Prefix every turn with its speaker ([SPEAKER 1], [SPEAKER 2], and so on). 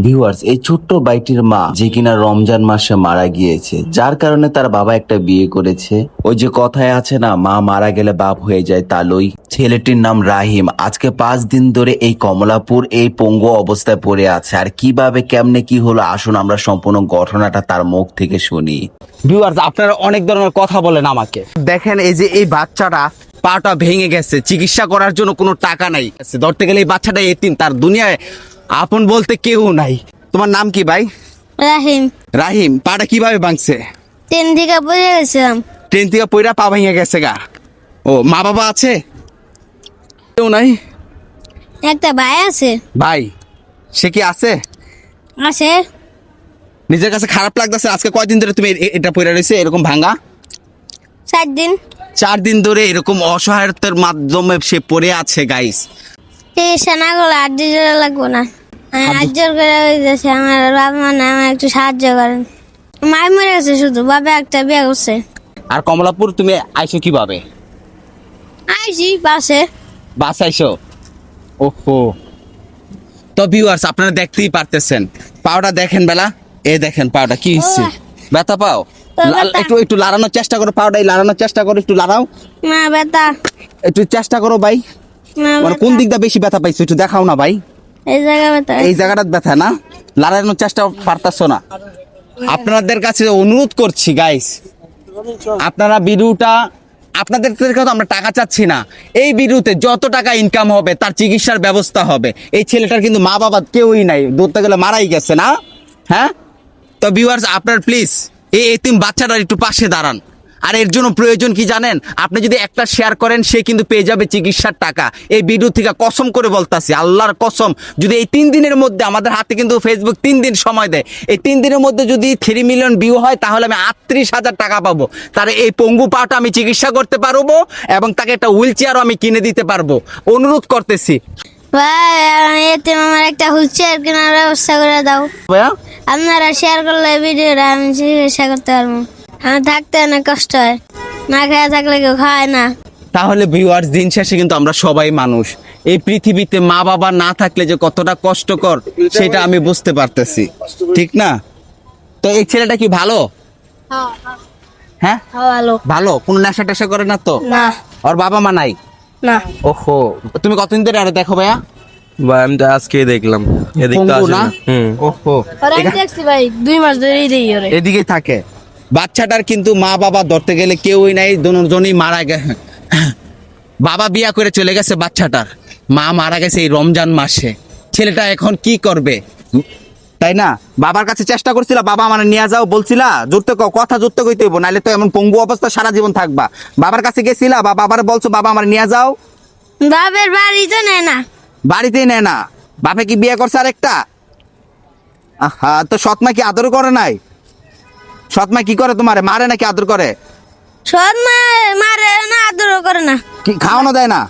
[SPEAKER 1] Viewers, এই ছোট্ট বাইটির মা যে কিনা রমজান মাসে মারা গিয়েছে, যার কারণে তার বাবা একটা বিয়ে করেছে। ওই যে কথায় আছে না, মা মারা গেলে বাপ হয়ে যায় তালই। ছেলেটির নাম রাহিম। আজকে 5 দিন ধরে এই কমলাপুর এই পঙ্গু অবস্থায় পড়ে আছে। আর কিভাবে কেমনে কি হলো, আসুন আমরা সম্পূর্ণ ঘটনাটা তার মুখ থেকে শুনি।
[SPEAKER 2] ভিউয়ার্স, আপনারা অনেক ধরনের কথা বলেন আমাকে। দেখেন এই যে এই বাচ্চাটা পাটা ভেঙে গেছে, চিকিৎসা করার জন্য কোনো টাকা নাই। ধরতে গেলে এই বাচ্চাটা এতিম, তার দুনিয়ায় আপন বলতে কেউ নাই। তোমার নাম কি ভাই?
[SPEAKER 3] রাহিম।
[SPEAKER 2] রাহিম। পাটা কিভাবে ভাঙছে?
[SPEAKER 3] ট্রেন থেকে পড়ে গেছিলাম।
[SPEAKER 2] ট্রেন থেকে পইরা পা ভেঙে গেছে গা। ও, মা বাবা আছে? কেউ নাই?
[SPEAKER 3] একটা ভাই আছে।
[SPEAKER 2] ভাই, সে কি আছে?
[SPEAKER 3] আছে।
[SPEAKER 2] নিজের কাছে খারাপ লাগতেছে? আজকে কয়দিন ধরে তুমি এটা পইরা রয়েছে এরকম ভাঙা?
[SPEAKER 3] 4 দিন।
[SPEAKER 2] 4 দিন ধরে এরকম অসহায়তার মাধ্যমে সে পড়ে আছে গাইস।
[SPEAKER 3] চিকিৎসা না করলে আর দিতে লাগবো না। আমি হাত জোর করে হইতেছে, আমার বাবা মা না, আমার একটু সাহায্য করেন। মাই মরে গেছে, শুধু বাবা একটা বিয়ে করছে।
[SPEAKER 2] আর কমলাপুর তুমি আইছো কিভাবে?
[SPEAKER 3] আইসি বাসে।
[SPEAKER 2] বাস আইছো? ওহো। তো ভিউয়ার্স, আপনারা দেখতেই পারতেছেন, পাওটা দেখেন বেলা, এই দেখেন পাওটা কি হচ্ছে। ব্যথা পাও?
[SPEAKER 3] ব্যথা।
[SPEAKER 2] একটু একটু লাড়ানোর চেষ্টা করো, পাওটাই লাড়ানোর চেষ্টা করো, একটু লাড়াও,
[SPEAKER 3] মা ব্যথা।
[SPEAKER 2] একটু চেষ্টা করো ভাই।
[SPEAKER 3] মা
[SPEAKER 2] মানে কোন
[SPEAKER 3] ব্যথা।
[SPEAKER 2] দিকটা বেশি ব্যথা পাইছো একটু দেখাও না ভাই।
[SPEAKER 3] এই জায়গা ব্যথা।
[SPEAKER 2] এই জায়গাটা ব্যথা না? লাড়ানোর চেষ্টা পারতাছো না? আপনাদের কাছে অনুরোধ করছি গাইস, আপনারা ভিডিওটা, আপনাদের থেকে তো আমরা টাকা চাচ্ছি না, এই ভিডিওতে যত টাকা ইনকাম হবে তার চিকিৎসার ব্যবস্থা হবে। এই ছেলেটার কিন্তু মা বাবা কেউই নাই, ধরতে গেলে মারাই গেছে না? হ্যাঁ, তো ভিউয়ার্স, আপনার প্লিজ এই এতিম বাচ্চাটার একটু পাশে দাঁড়ান। আর এর জন্য প্রয়োজন কি জানেন? আপনি যদি একটা শেয়ার করেন, সে কিন্তু পেয়ে যাবে চিকিৎসার টাকা। এই ভিডিও থেকে কসম করে বলতাছি, আল্লাহর কসম, যদি এই 3 দিনের মধ্যে, আমাদের হাতে কিন্তু ফেসবুক 3 দিন সময় দেয়, এই 3 দিনের মধ্যে যদি 3 মিলিয়ন ভিউ হয়, তাহলে আমি 38,000 টাকা পাবো। তার এই পঙ্গু পাটা আমি চিকিৎসা করতে পারবো এবং তাকে একটা হুইল চেয়ারও আমি কিনে দিতে পারবো। অনুরোধ করতেছি
[SPEAKER 3] ভাই, এতে আমার একটা হুইলচেয়ার কেনার ব্যবস্থা করে দাও।
[SPEAKER 2] ভাইয়া।
[SPEAKER 3] আপনারা শেয়ার করলে ভিডিওটা আমি চিকিৎসা করতে পারবো। আমার থাকতে অনেক কষ্ট হয়, না খেয়ে থাকলে কেউ খায় না।
[SPEAKER 2] তাহলে ভিউয়ার্স, দিন শেষে কিন্তু আমরা সবাই মানুষ। এই পৃথিবীতে মা বাবা না থাকলে যে কতটা কষ্টকর, সেটা আমি বুঝতে পারতেছি, ঠিক না? তো এই ছেলেটা কি ভালো? হ্যাঁ,
[SPEAKER 3] ভালো।
[SPEAKER 2] ভালো। কোনো নেশা টেশা করে না তো?
[SPEAKER 3] না।
[SPEAKER 2] ওর বাবা মা নাই?
[SPEAKER 3] না।
[SPEAKER 2] ওহো। তুমি কতদিন ধরে আরে দেখো ভাইয়া?
[SPEAKER 4] ভাই আমি তো আজকে দেখলাম, এদিক তো
[SPEAKER 2] পঙ্গু
[SPEAKER 4] আসে
[SPEAKER 2] না?
[SPEAKER 4] না।
[SPEAKER 2] ওহো।
[SPEAKER 3] দেখছি ভাই, 2 মাস ধরেই দেই ওরে।
[SPEAKER 2] এদিকেই থাকে। বাচ্চাটার কিন্তু মা বাবা ধরতে গেলে কেউই নাই, দুজনই মারা গেছে। বাবা বিয়া করে চলে গেছে বাচ্চাটার, মা মারা গেছে এই রমজান মাসে। ছেলেটা এখন কি করবে, তাই না? বাবার কাছে চেষ্টা করছিল, বাবা আমার নিয়ে যাও বলছিলা, জুড়তে কথা জুড়তে কইতে হইব, নাহলে তো এমন পঙ্গু অবস্থা সারা জীবন থাকবা। বাবার কাছে গেছিলা বা বাবার বলছো বাবা আমার নিয়ে যাও?
[SPEAKER 3] বাপের বাড়ি তো নেয় না।
[SPEAKER 2] বাড়িতেই নেয় না। বাপে কি বিয়ে করছে আরেকটা? আহা, তো সৎমা কি আদর করে নাই? সৎমা কি করে তোমারে, মারে নাকি আদর করে?
[SPEAKER 3] সৎ মা মারে না, আদরও করে না।
[SPEAKER 2] কি খাওয়ানো দেয় না?